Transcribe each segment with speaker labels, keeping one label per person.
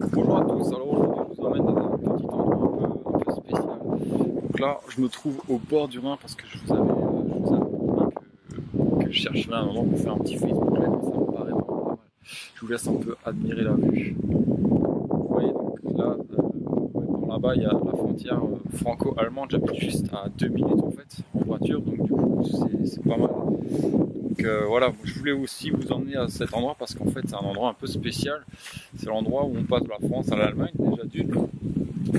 Speaker 1: Bonjour à tous, alors aujourd'hui je vous emmène dans un petit endroit un peu spécial. Donc là je me trouve au bord du Rhin parce que je vous avais promis que je chercherais un endroit pour faire un petit Facebook live, ça me paraît vraiment pas mal. Je vous laisse un peu admirer la vue. Vous voyez donc là, par là-bas il y a la frontière franco-allemande, j'habite juste à 2 minutes en fait en voiture, donc du coup c'est pas mal. Donc voilà, je voulais aussi vous emmener à cet endroit parce qu'en fait c'est un endroit un peu spécial. C'est l'endroit où on passe de la France à l'Allemagne déjà d'une,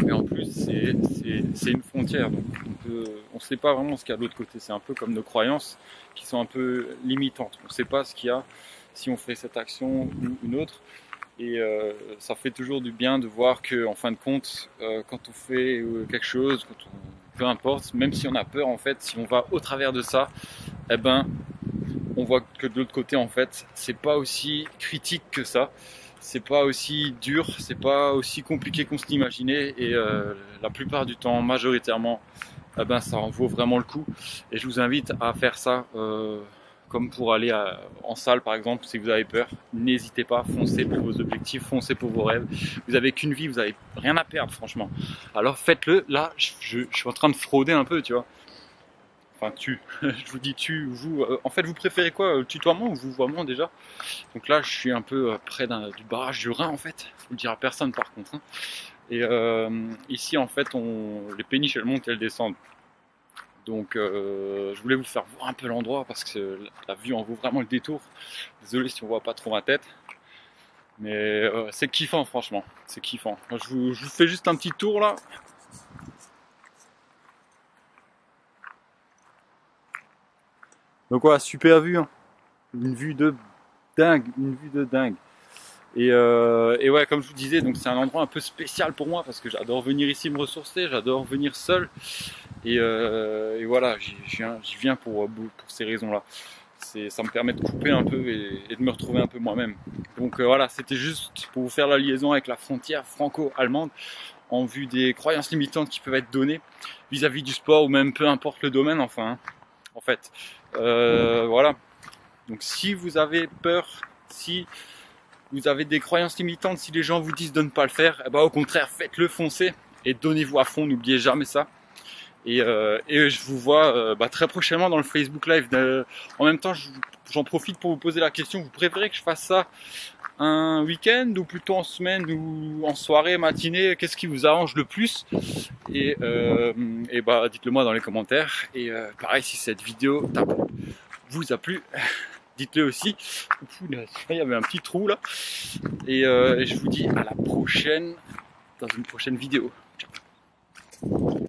Speaker 1: mais en plus c'est une frontière, donc on ne sait pas vraiment ce qu'il y a de l'autre côté. C'est un peu comme nos croyances qui sont un peu limitantes. On ne sait pas ce qu'il y a si on fait cette action ou une autre. Et ça fait toujours du bien de voir que, en fin de compte, quand on fait quelque chose, peu importe, même si on a peur, en fait, si on va au travers de ça, eh ben, on voit que de l'autre côté, en fait, c'est pas aussi critique que ça, c'est pas aussi dur, c'est pas aussi compliqué qu'on se l'imaginait, et la plupart du temps, majoritairement, eh ben, ça en vaut vraiment le coup. Et je vous invite à faire ça, comme pour aller en salle par exemple. Si vous avez peur, n'hésitez pas, foncez pour vos objectifs, foncez pour vos rêves. Vous avez qu'une vie, vous avez rien à perdre, franchement. Alors faites-le. Là, je suis en train de frauder un peu, tu vois. Enfin, je vous dis tu, vous. En fait, vous préférez quoi, le tutoiement ou vouvoiement déjà? Donc là, je suis un peu près du barrage du Rhin, en fait. Faut le dire à personne, par contre, hein. Et ici, en fait, les péniches, elles montent et elles descendent. Donc, je voulais vous faire voir un peu l'endroit parce que la vue en vaut vraiment le détour. Désolé si on voit pas trop ma tête, mais c'est kiffant, franchement. C'est kiffant. Moi, je vous fais juste un petit tour là. Donc, voilà, super vue, hein. Une vue de dingue, une vue de dingue. Et ouais, comme je vous disais, donc c'est un endroit un peu spécial pour moi parce que j'adore venir ici me ressourcer, j'adore venir seul. Et voilà, j'y viens pour ces raisons-là. Ça me permet de couper un peu et de me retrouver un peu moi-même. Donc voilà, c'était juste pour vous faire la liaison avec la frontière franco-allemande en vue des croyances limitantes qui peuvent être données vis-à-vis du sport ou même peu importe le domaine, enfin, hein, en fait. Voilà. Donc si vous avez peur, si vous avez des croyances limitantes, si les gens vous disent de ne pas le faire, eh ben, au contraire, faites-le, foncez et donnez-vous à fond, n'oubliez jamais ça. Et je vous vois très prochainement dans le Facebook Live. En même temps, j'en profite pour vous poser la question, vous préférez que je fasse ça un week-end ou plutôt en semaine ou en soirée, matinée? Qu'est-ce qui vous arrange le plus? Et bah dites-le moi dans les commentaires. Et pareil, si cette vidéo vous a plu, dites-le aussi. Il y avait un petit trou là. Et je vous dis à la prochaine dans une prochaine vidéo. Ciao.